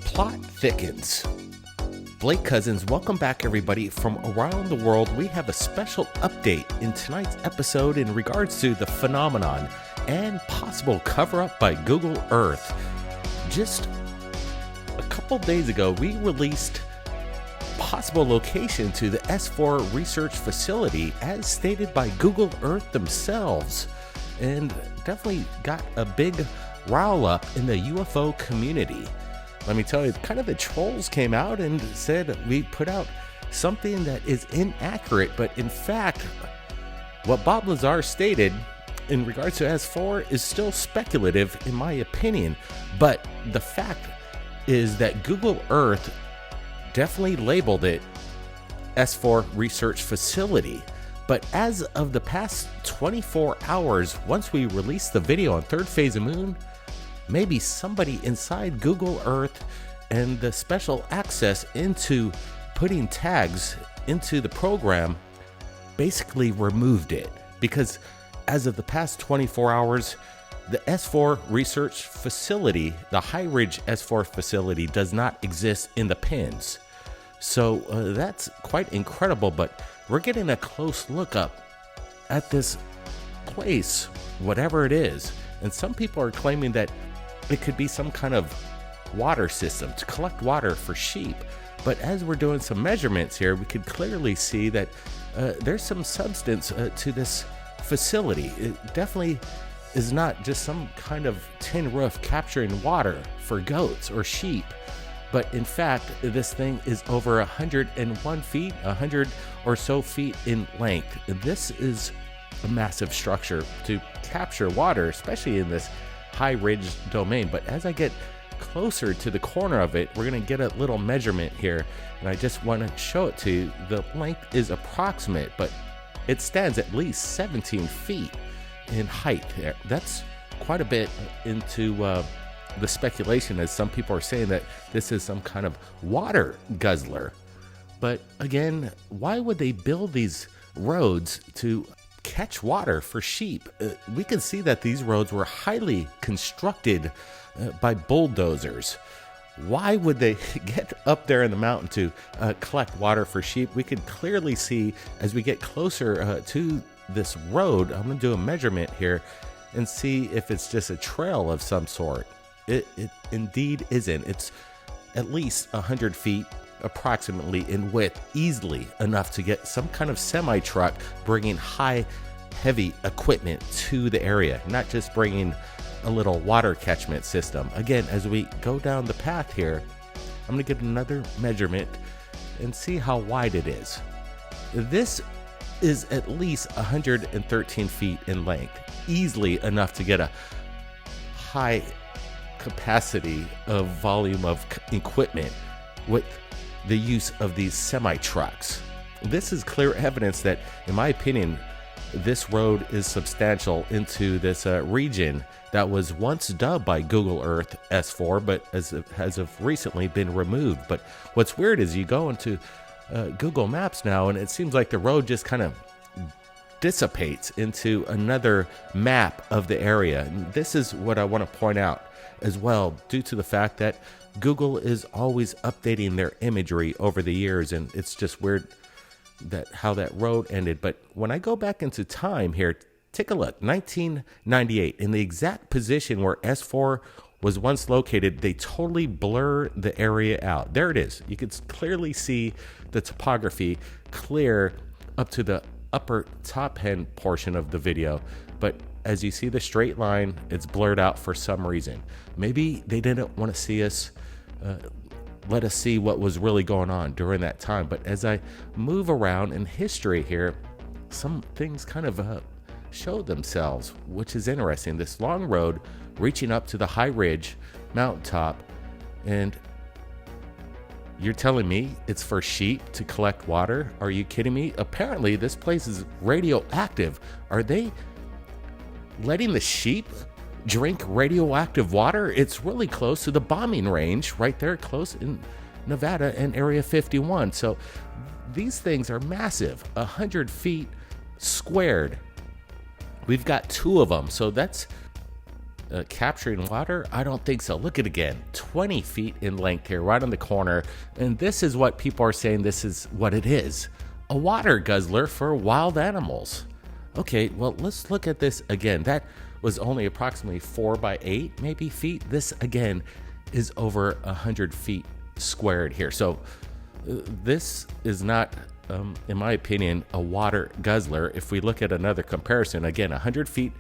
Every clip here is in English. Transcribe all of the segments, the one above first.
plot thickens. Blake Cousins, welcome back everybody from around the world. We have a special update in tonight's episode in regards to the phenomenon and possible cover-up by Google Earth. Just a couple days ago, we released possible location to the S-4 research facility as stated by Google Earth themselves, and definitely got a big rile up in the UFO community. Let me tell you, kind of the trolls came out and said we put out something that is inaccurate, but in fact, what Bob Lazar stated in regards to S4 is still speculative in my opinion, but the fact is that Google Earth definitely labeled it S4 research facility. But as of the past 24 hours, once we released the video on Thirdphaseofmoon, maybe somebody inside Google Earth and the special access into putting tags into the program basically removed it. Because as of the past 24 hours, the S4 research facility, the High Ridge S4 facility, does not exist in the pins. So that's quite incredible, but we're getting a close look up at this place, whatever it is. And some people are claiming that it could be some kind of water system to collect water for sheep. But as we're doing some measurements here, we could clearly see that there's some substance to this facility. It definitely is not just some kind of tin roof capturing water for goats or sheep. But in fact, this thing is over 101 feet, 100 or so feet in length. This is a massive structure to capture water, especially in this high ridge domain. But as I get closer to the corner of it, we're going to get a little measurement here, and I just want to show it to you. The length is approximate, but it stands at least 17 feet in height. That's quite a bit into the speculation, as some people are saying that this is some kind of water guzzler. But again, why would they build these roads to catch water for sheep? We can see that these roads were highly constructed by bulldozers. Why would they get up there in the mountain to collect water for sheep? We could clearly see as we get closer to this road. I'm going to do a measurement here and see if it's just a trail of some sort. It indeed isn't. It's at least 100 feet approximately in width, easily enough to get some kind of semi-truck bringing high, heavy equipment to the area, not just bringing a little water catchment system. Again, as we go down the path here, I'm going to get another measurement and see how wide it is. This is at least 113 feet in length, easily enough to get a high capacity of volume of equipment with the use of these semi-trucks. This is clear evidence that, in my opinion, this road is substantial into this region that was once dubbed by Google Earth S4, but has of recently been removed. But what's weird is you go into Google Maps now, and it seems like the road just kind of dissipates into another map of the area. And this is what I want to point out as well, due to the fact that Google is always updating their imagery over the years, and it's just weird that how that road ended. But when I go back into time here, take a look. 1998, in the exact position where S4 was once located, they totally blur the area out. There it is. You can clearly see the topography clear up to the upper top end portion of the video. But as you see the straight line, it's blurred out for some reason. Maybe they didn't want to see us, let us see what was really going on during that time. But as I move around in history here, some things kind of show themselves, which is interesting. This long road reaching up to the high ridge mountaintop, and you're telling me it's for sheep to collect water? Are you kidding me? Apparently this place is radioactive. Are they letting the sheep drink radioactive water? It's really close to the bombing range right there, close in Nevada and Area 51. So these things are massive, 100 feet squared. We've got two of them, so that's capturing water? I don't think so. Look at it again, 20 feet in length here, right on the corner. And this is what people are saying this is what it is. A water guzzler for wild animals. Okay, well, let's look at this again. That was only approximately 4 by 8 maybe feet. This again is over 100 feet squared here. So this is not, in my opinion, a water guzzler. If we look at another comparison, again, 100 feet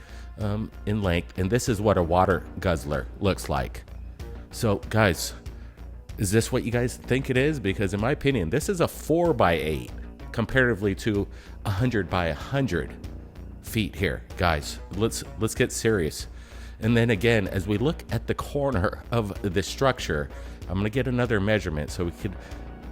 in length, and this is what a water guzzler looks like. So guys, is this what you guys think it is? Because in my opinion, this is a 4 by 8 comparatively to 100 by 100 feet here. Guys, let's get serious. And then again, as we look at the corner of the structure, I'm going to get another measurement so we could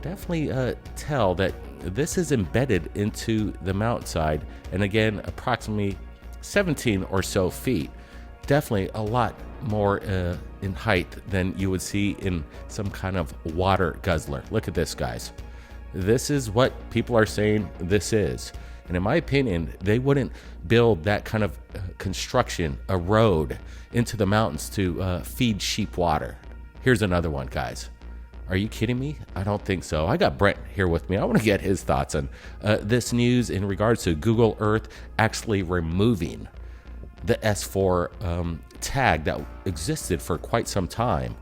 definitely tell that this is embedded into the mountainside, and again, approximately 17 or so feet. Definitely a lot more in height than you would see in some kind of water guzzler. Look at this, guys. This is what people are saying this is. And in my opinion, they wouldn't build that kind of construction, a road into the mountains to feed sheep water. Here's another one, guys. Are you kidding me? I don't think so. I got Brent here with me. I want to get his thoughts on this news in regards to Google Earth actually removing the S-4 tag that existed for quite some time.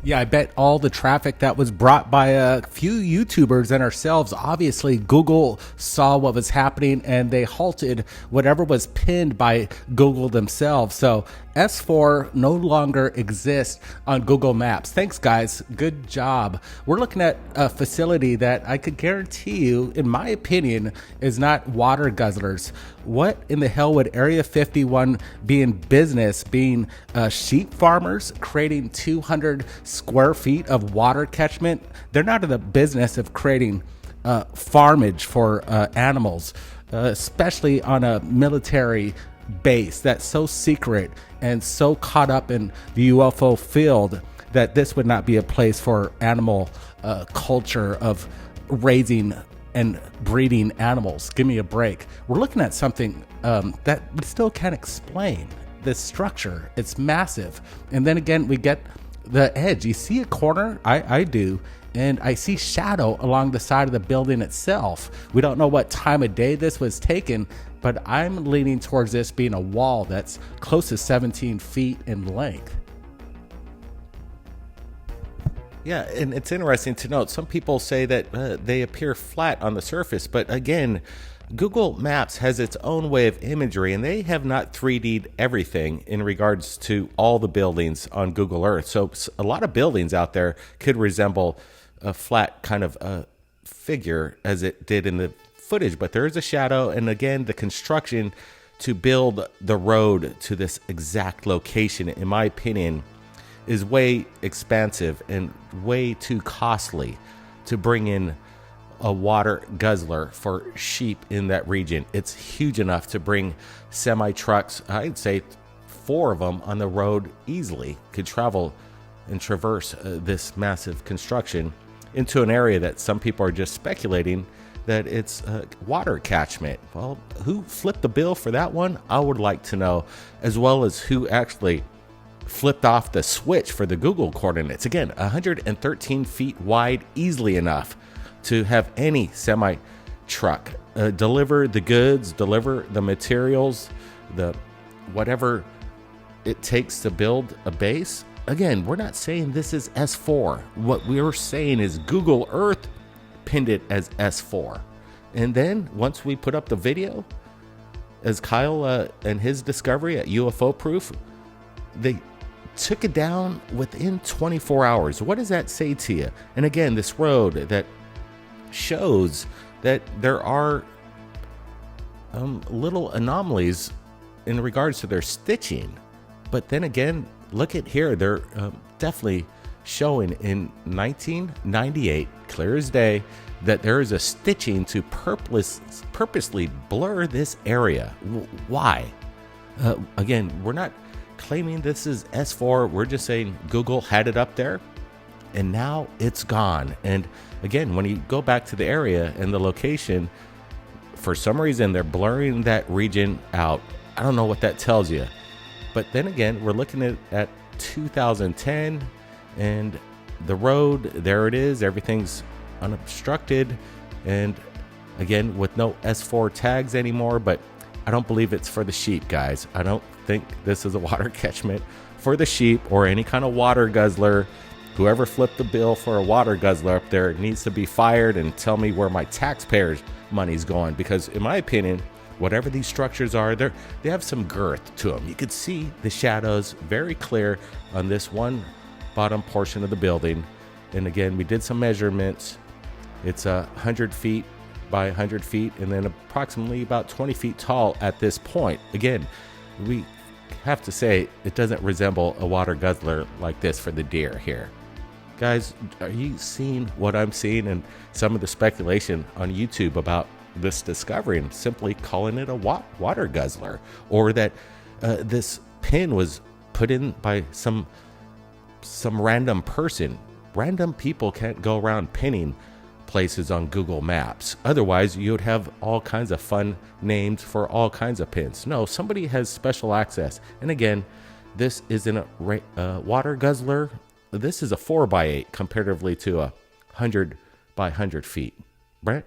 Yeah, I bet all the traffic that was brought by a few YouTubers and ourselves, obviously Google saw what was happening and they halted whatever was pinned by Google themselves. So S-4 no longer exists on Google Maps. Thanks, guys. Good job. We're looking at a facility that I could guarantee you, in my opinion, is not water guzzlers. What in the hell would Area 51 be in business, being sheep farmers, creating 200 square feet of water catchment? They're not in the business of creating farmage for animals, especially on a military base that's so secret and so caught up in the UFO field that this would not be a place for animal culture of raising and breeding animals. Give me a break. We're looking at something that we still can't explain. This structure, it's massive. And then again, we get the edge. You see a corner? I do. And I see shadow along the side of the building itself. We don't know what time of day this was taken, but I'm leaning towards this being a wall that's close to 17 feet in length. Yeah, and it's interesting to note, some people say that they appear flat on the surface, but again, Google Maps has its own way of imagery, and they have not 3D'd everything in regards to all the buildings on Google Earth. So a lot of buildings out there could resemble a flat kind of figure as it did in the footage, but there is a shadow, and again, the construction to build the road to this exact location, in my opinion, is way expansive and way too costly to bring in a water guzzler for sheep in that region. It's huge enough to bring semi trucks, I'd say 4 of them on the road easily, could travel and traverse this massive construction into an area that some people are just speculating that it's water catchment. Well, who flipped the bill for that one? I would like to know, as well as who actually flipped off the switch for the Google coordinates. Again, 113 feet wide, easily enough to have any semi truck deliver the goods, deliver the materials, the whatever it takes to build a base. Again, we're not saying this is S4. What we're saying is Google Earth pinned it as S4. And then once we put up the video, as Kyle and his discovery at UFO Proof, they took it down within 24 hours. What does that say to you? And again, this road that shows that there are little anomalies in regards to their stitching. But then again, look at here. They're definitely showing in 1998, clear as day, that there is a stitching to purposely blur this area. Why? Again, we're not claiming this is S4. We're just saying Google had it up there and now it's gone. And again, when you go back to the area and the location, for some reason they're blurring that region out. I don't know what that tells you. But then again, we're looking at 2010, and the road, there it is. Everything's unobstructed, and again, with no S-4 tags anymore. But I don't believe it's for the sheep, guys. I don't think this is a water catchment for the sheep or any kind of water guzzler. Whoever flipped the bill for a water guzzler up there needs to be fired and tell me where my taxpayers' money's going. Because in my opinion, whatever these structures are, they have some girth to them. You could see the shadows very clear on this one bottom portion of the building. And again, we did some measurements. It's 100 feet by 100 feet, and then approximately about 20 feet tall at this point. Again, we have to say it doesn't resemble a water guzzler like this for the deer here. Guys, are you seeing what I'm seeing and some of the speculation on YouTube about this discovery and simply calling it a water guzzler, or that this pin was put in by some random person? Random people can't go around pinning places on Google Maps. Otherwise, you would have all kinds of fun names for all kinds of pins. No, somebody has special access. And again, this isn't a water guzzler. This is a 4x8 comparatively to a 100 by 100 feet. Brent?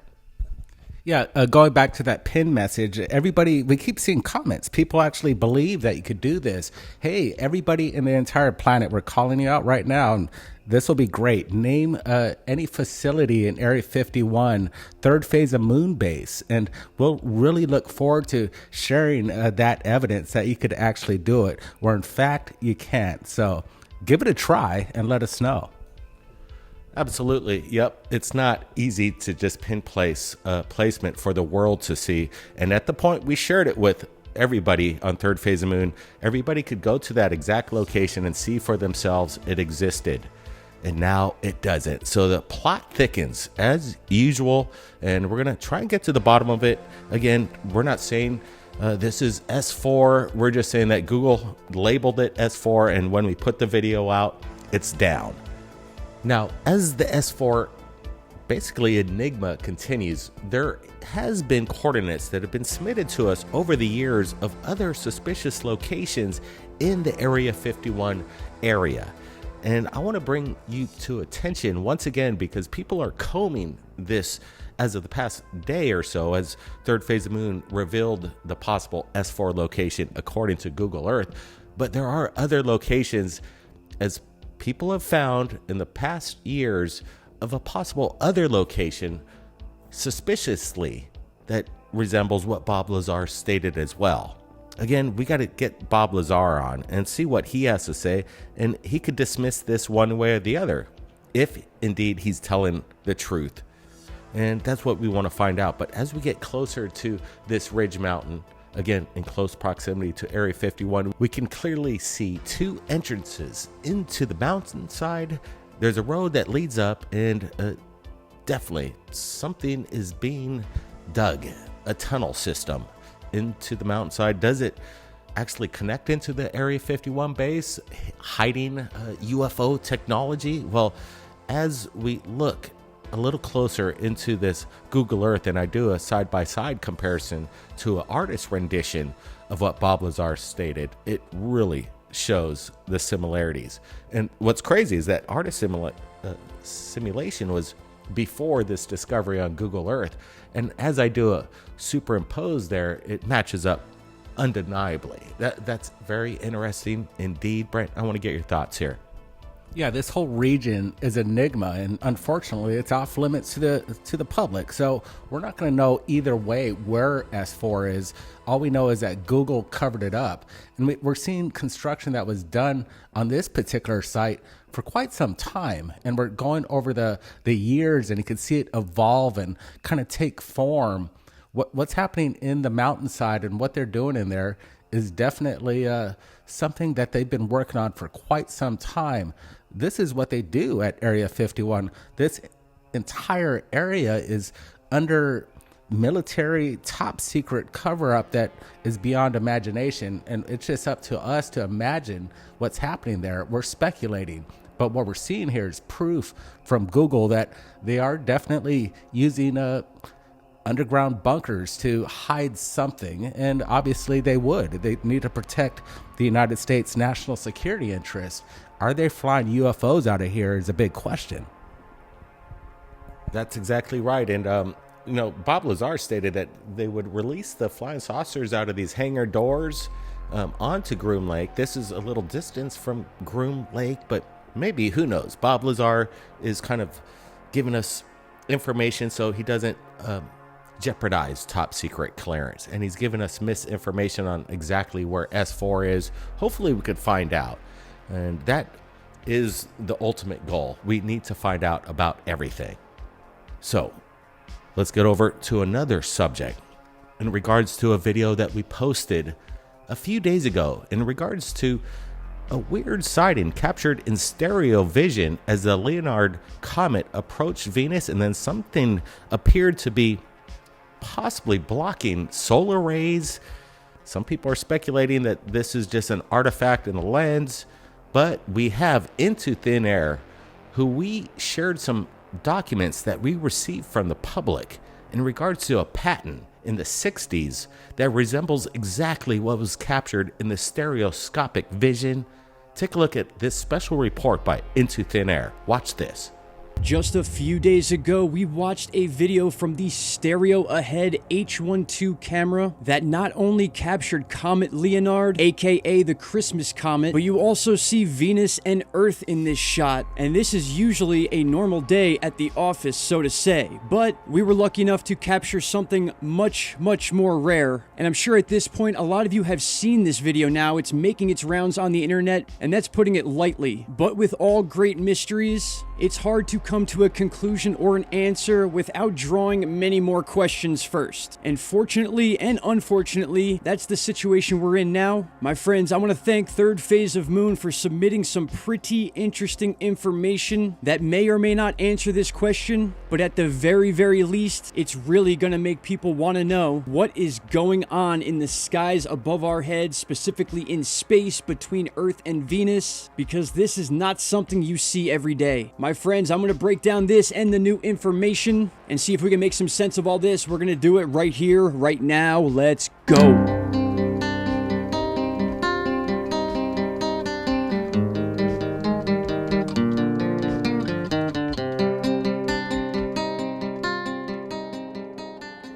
Yeah, going back to that pin message, everybody, we keep seeing comments. People actually believe that you could do this. Hey, everybody in the entire planet, we're calling you out right now, and this will be great. Name any facility in Area 51, third phase of moon base, and we'll really look forward to sharing that evidence that you could actually do it, where in fact you can't. So give it a try and let us know. Absolutely. Yep. It's not easy to just pin placement for the world to see. And at the point we shared it with everybody on Third Phase of Moon, everybody could go to that exact location and see for themselves it existed. And now it doesn't. So the plot thickens as usual, and we're going to try and get to the bottom of it. Again, we're not saying this is S-4. We're just saying that Google labeled it S-4, and when we put the video out, it's down. Now, as the S-4 basically enigma continues, there has been coordinates that have been submitted to us over the years of other suspicious locations in the Area 51 area. And I want to bring you to attention once again, because people are combing this as of the past day or so, as Third Phase of Moon revealed the possible S-4 location according to Google Earth. But there are other locations, as people have found in the past years, of a possible other location suspiciously that resembles what Bob Lazar stated as well. Again, we got to get Bob Lazar on and see what he has to say, and he could dismiss this one way or the other if indeed he's telling the truth. And that's what we want to find out. But as we get closer to this ridge mountain, again, in close proximity to Area 51, we can clearly see two entrances into the mountainside. There's a road that leads up, and definitely something is being dug, a tunnel system into the mountainside. Does it actually connect into the Area 51 base, hiding UFO technology? Well, as we look a little closer into this Google Earth, and I do a side-by-side comparison to an artist rendition of what Bob Lazar stated, it really shows the similarities. And what's crazy is that artist simulation was before this discovery on Google Earth, and as I do a superimpose there, it matches up undeniably. That's very interesting indeed. Brent, I want to get your thoughts here. Yeah, this whole region is enigma, and unfortunately, it's off limits to the public. So we're not going to know either way where S4 is. All we know is that Google covered it up, and we're seeing construction that was done on this particular site for quite some time. And we're going over the years, and you can see it evolve and kind of take form. What's happening in the mountainside and what they're doing in there is definitely something that they've been working on for quite some time. This is what they do at Area 51. This entire area is under military top secret cover up that is beyond imagination. And it's just up to us to imagine what's happening there. We're speculating. But what we're seeing here is proof from Google that they are definitely using underground bunkers to hide something, and obviously they would. They need to protect the United States national security interests. Are they flying UFOs out of here is a big question. That's exactly right. And, Bob Lazar stated that they would release the flying saucers out of these hangar doors onto Groom Lake. This is a little distance from Groom Lake, but maybe, who knows? Bob Lazar is kind of giving us information so he doesn't jeopardize top secret clearance, and he's given us misinformation on exactly where S-4 is. Hopefully we could find out, and that is the ultimate goal. We need to find out about everything. So let's get over to another subject in regards to a video that we posted a few days ago in regards to a weird sighting captured in stereo vision as the Leonard comet approached Venus, and then something appeared to be possibly blocking solar rays. Some people are speculating that this is just an artifact in the lens, but we have Into Thin Air, who we shared some documents that we received from the public in regards to a patent in the 60s that resembles exactly what was captured in the stereoscopic vision. Take a look at this special report by Into Thin Air. Watch this. Just a few days ago, we watched a video from the Stereo Ahead H12 camera that not only captured Comet Leonard, aka the Christmas comet, but you also see Venus and Earth in this shot. And this is usually a normal day at the office, so to say. But we were lucky enough to capture something much more rare. And I'm sure at this point, a lot of you have seen this video now. It's making its rounds on the internet, and that's putting it lightly. But with all great mysteries, it's hard to come to a conclusion or an answer without drawing many more questions first. And fortunately and unfortunately, that's the situation we're in now. My friends, I want to thank Thirdphaseofmoon for submitting some pretty interesting information that may or may not answer this question, but at the very least, it's really going to make people want to know what is going on in the skies above our heads, specifically in space between Earth and Venus, because this is not something you see every day. My friends, I'm going to break down this and the new information and see if we can make some sense of all this. We're going to do it right here, right now. Let's go.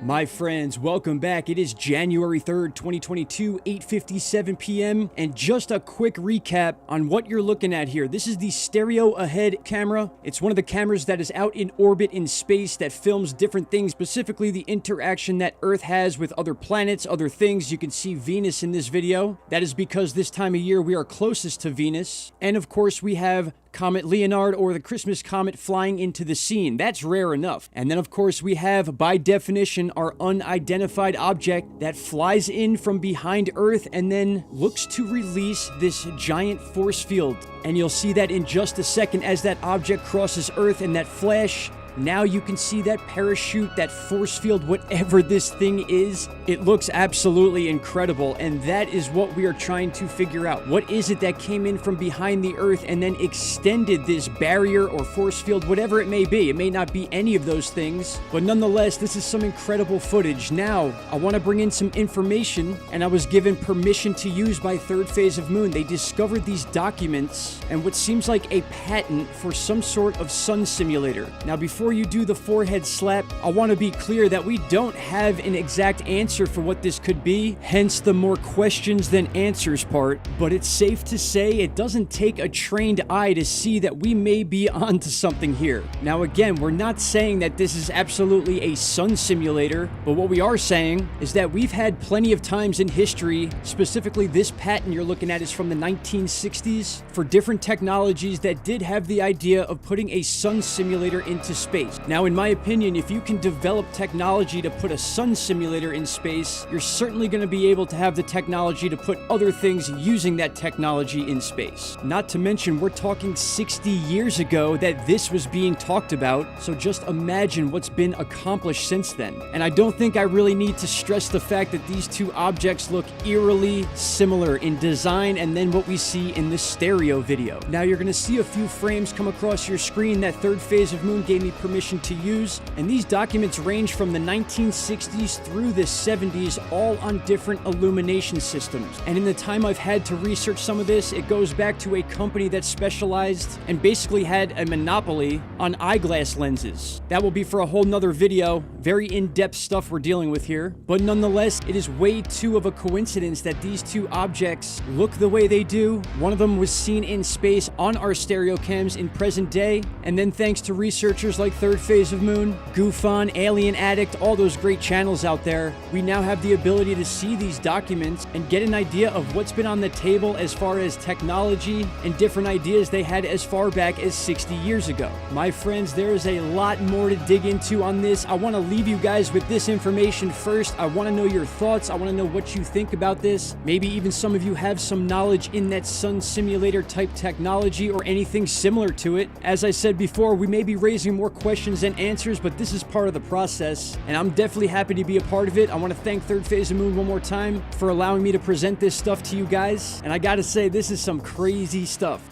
My friends, welcome back. It is January 3rd, 2022, 8:57 p.m. And just a quick recap on what you're looking at here. This is the Stereo Ahead camera. It's one of the cameras that is out in orbit in space that films different things, specifically the interaction that Earth has with other planets, other things. You can see Venus in this video. That is because this time of year we are closest to Venus. And of course we have Comet Leonard, or the Christmas comet, flying into the scene. That's rare enough. And then of course we have, by definition, our unidentified object that flies in from behind Earth and then looks to release this giant force field. And you'll see that in just a second as that object crosses Earth, and that flash. Now you can see that parachute, that force field, whatever this thing is. It looks absolutely incredible, and that is what we are trying to figure out. What is it that came in from behind the Earth and then extended this barrier or force field, whatever it may be? It may not be any of those things, but nonetheless, this is some incredible footage. Now, I want to bring in some information, and I was given permission to use by Thirdphaseofmoon. They discovered these documents and what seems like a patent for some sort of sun simulator. Now, before you do the forehead slap, I want to be clear that we don't have an exact answer for what this could be, hence the more questions than answers part, but it's safe to say it doesn't take a trained eye to see that we may be onto something here. Now again, we're not saying that this is absolutely a sun simulator, but what we are saying is that we've had plenty of times in history, specifically this patent you're looking at is from the 1960s, for different technologies that did have the idea of putting a sun simulator into space. Now, in my opinion, if you can develop technology to put a sun simulator in space, you're certainly going to be able to have the technology to put other things using that technology in space. Not to mention, we're talking 60 years ago that this was being talked about, so just imagine what's been accomplished since then. And I don't think I really need to stress the fact that these two objects look eerily similar in design and then what we see in the stereo video. Now, you're going to see a few frames come across your screen that Thirdphaseofmoon gave me permission to use, and these documents range from the 1960s through the 70s, all on different illumination systems. And in the time I've had to research some of this, it goes back to a company that specialized and basically had a monopoly on eyeglass lenses. That will be for a whole nother video. Very in-depth stuff we're dealing with here. But nonetheless, it is way too of a coincidence that these two objects look the way they do. One of them was seen in space on our stereo cams in present day, and then thanks to researchers like Thirdphaseofmoon, GoofOn, Alien Addict, all those great channels out there, we now have the ability to see these documents and get an idea of what's been on the table as far as technology and different ideas they had as far back as 60 years ago. My friends, there is a lot more to dig into on this. I want to leave you guys with this information first. I want to know your thoughts. I want to know what you think about this. Maybe even some of you have some knowledge in that sun simulator type technology or anything similar to it. As I said before, we may be raising more questions than answers, but this is part of the process, and I'm definitely happy to be a part of it. I want to thank Thirdphaseofmoon one more time for allowing me to present this stuff to you guys, and I gotta say, this is some crazy stuff.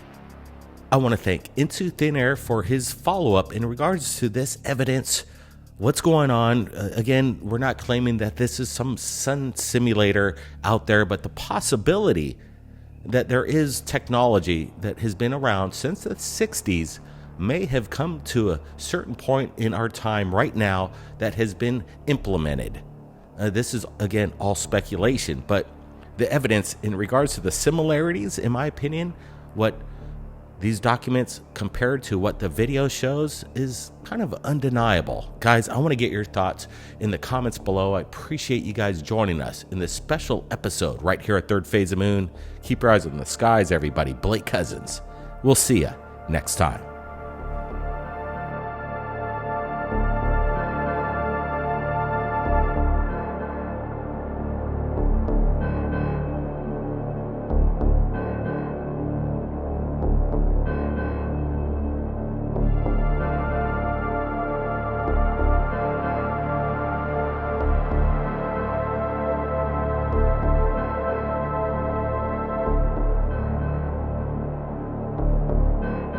I want to thank Into Thin Air for his follow-up in regards to this evidence. What's going on? Again, we're not claiming that this is some sun simulator out there, but the possibility that there is technology that has been around since the 60s may have come to a certain point in our time right now that has been implemented. This is, again, all speculation, but the evidence in regards to the similarities, in my opinion, what these documents compared to what the video shows is kind of undeniable. Guys, I want to get your thoughts in the comments below. I appreciate you guys joining us in this special episode right here at Thirdphaseofmoon. Keep your eyes on the skies, everybody. Blake Cousins. We'll see you next time.